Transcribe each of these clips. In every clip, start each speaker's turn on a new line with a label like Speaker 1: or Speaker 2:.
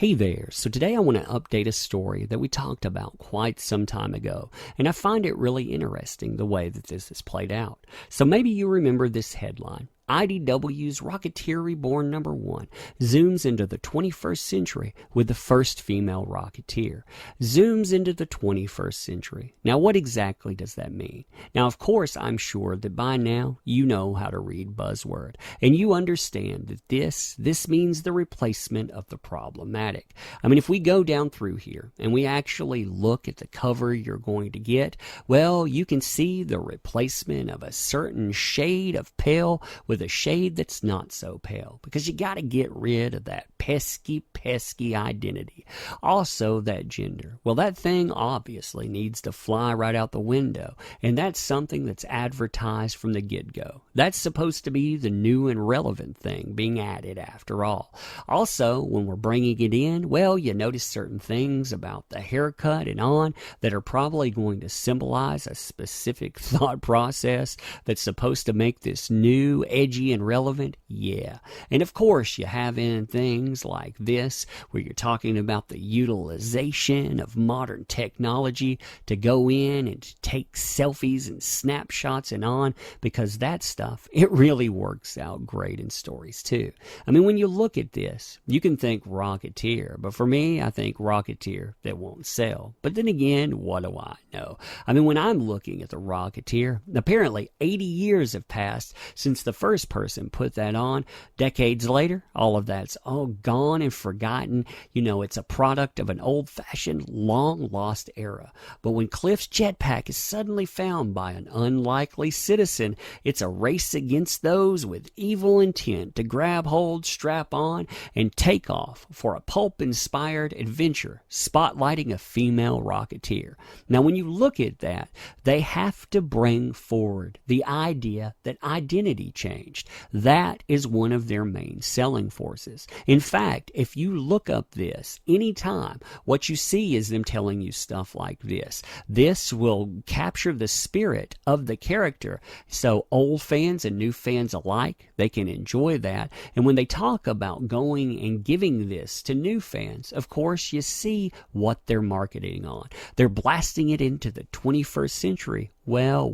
Speaker 1: Hey there, so today I want to update a story that we talked about quite some time ago, and I find it really interesting the way that this is played out. So maybe you remember this headline. IDW's Rocketeer Reborn #1 zooms into the 21st century with the first female Rocketeer. Zooms into the 21st century. Now, what exactly does that mean? Now, of course, I'm sure that by now you know how to read buzzword, and you understand that this means the replacement of the problematic. I mean, if we go down through here and we actually look at the cover you're going to get, well, you can see the replacement of a certain shade of pale with a shade that's not so pale, because you got to get rid of that pesky identity. Also, that gender. Well, that thing obviously needs to fly right out the window, and that's something that's advertised from the get-go. That's supposed to be the new and relevant thing being added after all. Also, when we're bringing it in, well, you notice certain things about the haircut and on that are probably going to symbolize a specific thought process that's supposed to make this new, edgy, and relevant. Yeah. And of course, you have in things like this, where you're talking about the utilization of modern technology to go in and to take selfies and snapshots and on, because that stuff, it really works out great in stories too. I mean, when you look at this, you can think Rocketeer, but for me, I think Rocketeer that won't sell. But then again, what do I know? I mean, when I'm looking at the Rocketeer, apparently 80 years have passed since the first person put that on. Decades later, all of that's all gone and forgotten. You know, it's a product of an old-fashioned, long-lost era. But when Cliff's jetpack is suddenly found by an unlikely citizen, it's a race against those with evil intent to grab hold, strap on, and take off for a pulp-inspired adventure spotlighting a female Rocketeer. Now, when you look at that, they have to bring forward the idea that identity changed. That is one of their main selling forces. In fact, if you look up this anytime, what you see is them telling you stuff like this. This will capture the spirit of the character, so old fans and new fans alike, they can enjoy that. And when they talk about going and giving this to new fans, of course, you see what they're marketing on. They're blasting it into the 21st century. Well,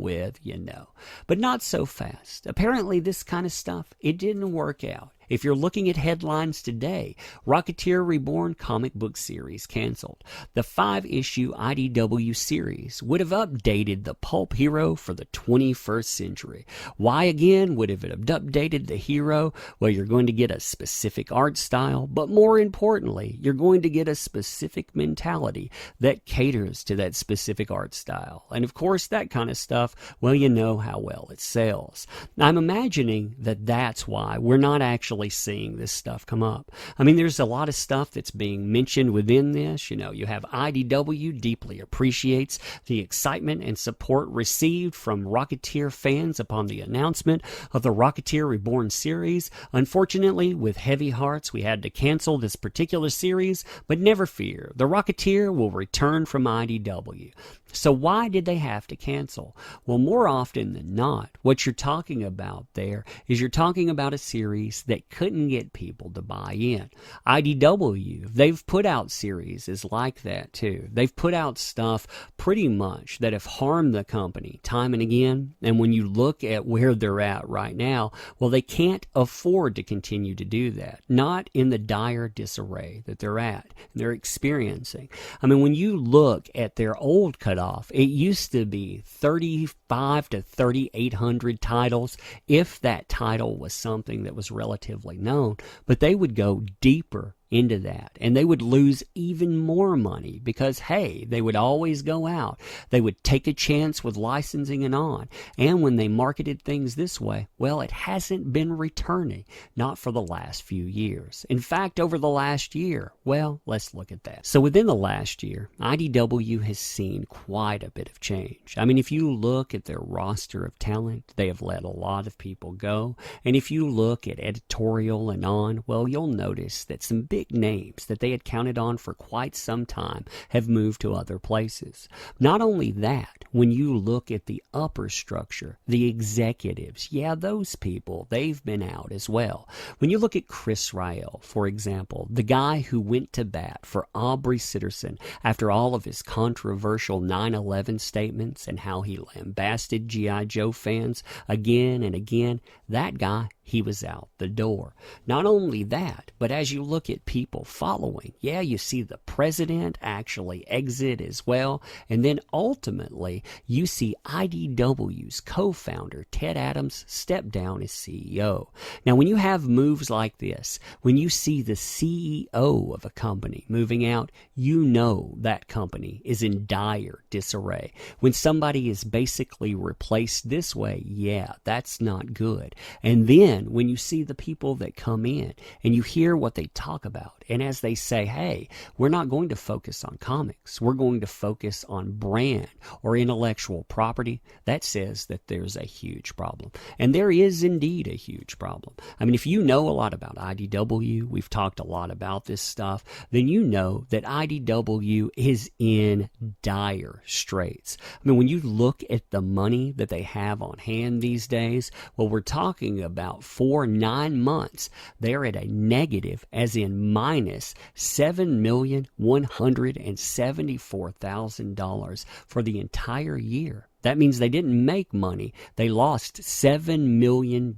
Speaker 1: but not so fast. Apparently, this kind of stuff, it didn't work out. If you're looking at headlines today, Rocketeer Reborn comic book series canceled. The 5-issue IDW series would have updated the pulp hero for the 21st century. Why again would it have updated the hero? Well, you're going to get a specific art style, but more importantly, you're going to get a specific mentality that caters to that specific art style. And of course, that kind of stuff, well, you know how well it sells. I'm imagining that that's why we're not actually seeing this stuff come up. I mean, there's a lot of stuff that's being mentioned within this. You know, you have IDW deeply appreciates the excitement and support received from Rocketeer fans upon the announcement of the Rocketeer Reborn series. Unfortunately, with heavy hearts, we had to cancel this particular series, but never fear, the Rocketeer will return from IDW. So why did they have to cancel? Well, more often than not, what you're talking about there is you're talking about a series that couldn't get people to buy in. IDW, they've put out series like that too. They've put out stuff pretty much that have harmed the company time and again. And when you look at where they're at right now, well, they can't afford to continue to do that. Not in the dire disarray that they're at, they're experiencing. I mean, when you look at their old cutoff, it used to be 35 to 3,800 titles if that title was something that was relatively known, but they would go deeper into that, and they would lose even more money because, hey, they would always go out. They would take a chance with licensing and on. And when they marketed things this way, well, it hasn't been returning, not for the last few years. In fact, over the last year, well, let's look at that. So within the last year, IDW has seen quite a bit of change. I mean, if you look at their roster of talent, they have let a lot of people go. And if you look at editorial and on, well, you'll notice that some big big names that they had counted on for quite some time have moved to other places. Not only that, when you look at the upper structure, the executives, yeah, those people, they've been out as well. When you look at Chris Rael, for example, the guy who went to bat for Aubrey Sitterson after all of his controversial 9/11 statements and how he lambasted G.I. Joe fans again and again, that guy, he was out the door. Not only that, but as you look at people following, yeah, you see the president actually exit as well, and then ultimately you see IDW's co-founder Ted Adams step down as CEO. Now, when you have moves like this, when you see the CEO of a company moving out, you know that company is in dire disarray. When somebody is basically replaced this way, yeah, that's not good. And then when you see the people that come in and you hear what they talk about, and as they say, hey, we're not going to focus on comics, we're going to focus on brand or intellectual property, that says that there's a huge problem. And there is indeed a huge problem. I mean, if you know a lot about IDW, we've talked a lot about this stuff, then you know that IDW is in dire straits. I mean, when you look at the money that they have on hand these days, well, we're talking about for 9 months, they're at a negative, as in minus $7,174,000 for the entire year. That means they didn't make money. They lost $7 million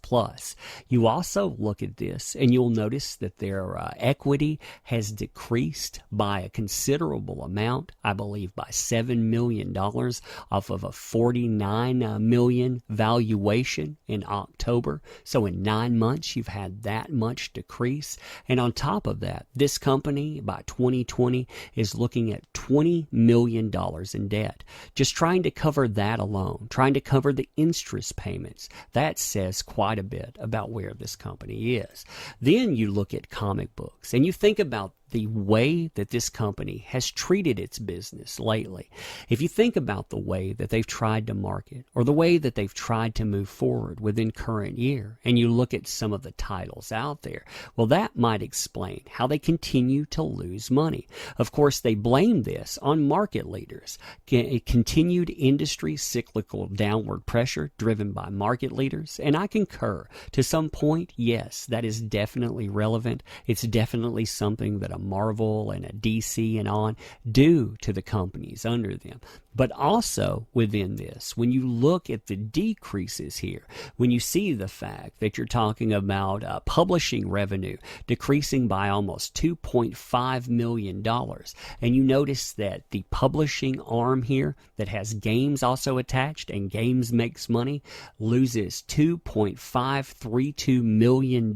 Speaker 1: plus. You also look at this and you'll notice that their equity has decreased by a considerable amount, I believe by $7 million off of a $49 million valuation in October. So in 9 months, you've had that much decrease. And on top of that, this company by 2020 is looking at $20 million in debt. Just trying to cover that alone, trying to cover the interest payments, that says quite a bit about where this company is. Then you look at comic books and you think about the way that this company has treated its business lately. If you think about the way that they've tried to market or the way that they've tried to move forward within current year, and you look at some of the titles out there, well, that might explain how they continue to lose money. Of course, they blame this on market leaders. Continued industry cyclical downward pressure driven by market leaders, and I concur. To some point, yes, that is definitely relevant. It's definitely something that a Marvel and a DC and on do to the companies under them. But also within this, when you look at the decreases here, when you see the fact that you're talking about publishing revenue decreasing by almost $2.5 million, and you notice that the publishing arm here that has games also attached, and games makes money, loses $2.532 million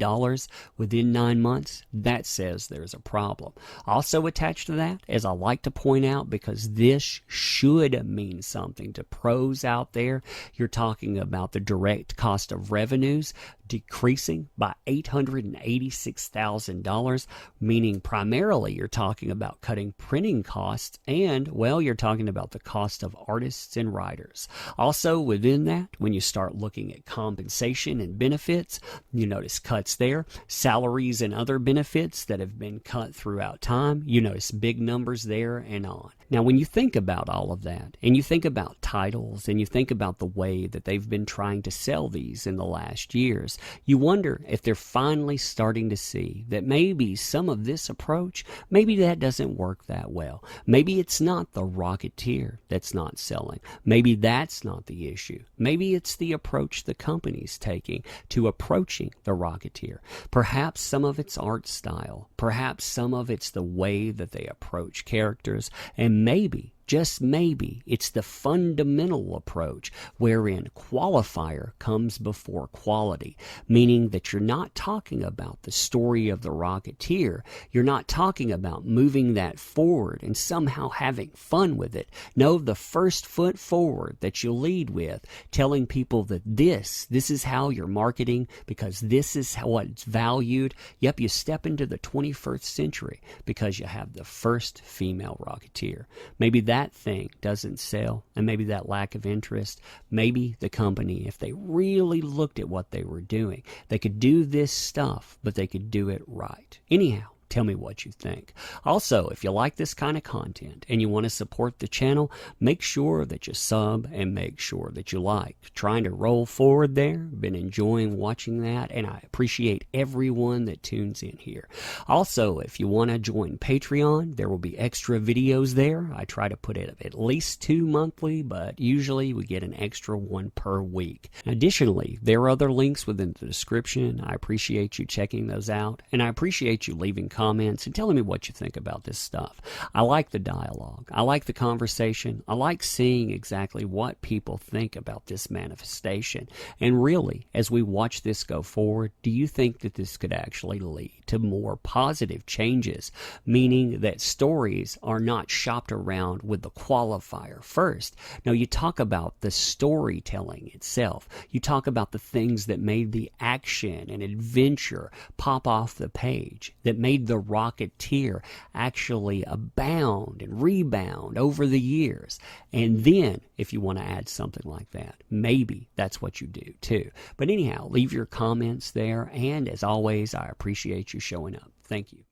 Speaker 1: within 9 months, that says there's a problem. Also attached to that, as I like to point out, because this should mean something to pros out there, you're talking about the direct cost of revenues decreasing by $886,000, meaning primarily you're talking about cutting printing costs and, well, you're talking about the cost of artists and writers. Also within that, when you start looking at compensation and benefits, you notice cuts there. Salaries and other benefits that have been cut throughout time, you notice big numbers there and on. Now, when you think about all of that, and you think about titles, and you think about the way that they've been trying to sell these in the last years, you wonder if they're finally starting to see that maybe some of this approach, maybe that doesn't work that well. Maybe it's not the Rocketeer that's not selling. Maybe that's not the issue. Maybe it's the approach the company's taking to approaching the Rocketeer. Perhaps some of it's art style. Perhaps some of it's the way that they approach characters. And maybe, just maybe, it's the fundamental approach wherein qualifier comes before quality, meaning that you're not talking about the story of the Rocketeer. You're not talking about moving that forward and somehow having fun with it. No, the first foot forward that you lead with, telling people that this is how you're marketing because this is what's valued. Yep, you step into the 21st century because you have the first female Rocketeer. Maybe that thing doesn't sell, and maybe that lack of interest, maybe the company, if they really looked at what they were doing, they could do this stuff, but they could do it right. Anyhow, Tell me what you think. Also, if you like this kind of content and you want to support the channel, make sure that you sub and make sure that you like. Trying to roll forward there. Been enjoying watching that, and I appreciate everyone that tunes in here. Also, if you want to join Patreon, there will be extra videos there. I try to put it at least 2 monthly, but usually we get an extra 1 per week. Additionally, there are other links within the description. I appreciate you checking those out, and I appreciate you leaving comments and telling me what you think about this stuff. I like the dialogue. I like the conversation. I like seeing exactly what people think about this manifestation. And really, as we watch this go forward, do you think that this could actually lead to more positive changes, meaning that stories are not shopped around with the qualifier first? No, you talk about the storytelling itself. You talk about the things that made the action and adventure pop off the page, that made the Rocketeer actually abound and rebound over the years. And then, if you want to add something like that, maybe that's what you do too. But anyhow, leave your comments there, and as always, I appreciate you showing up. Thank you.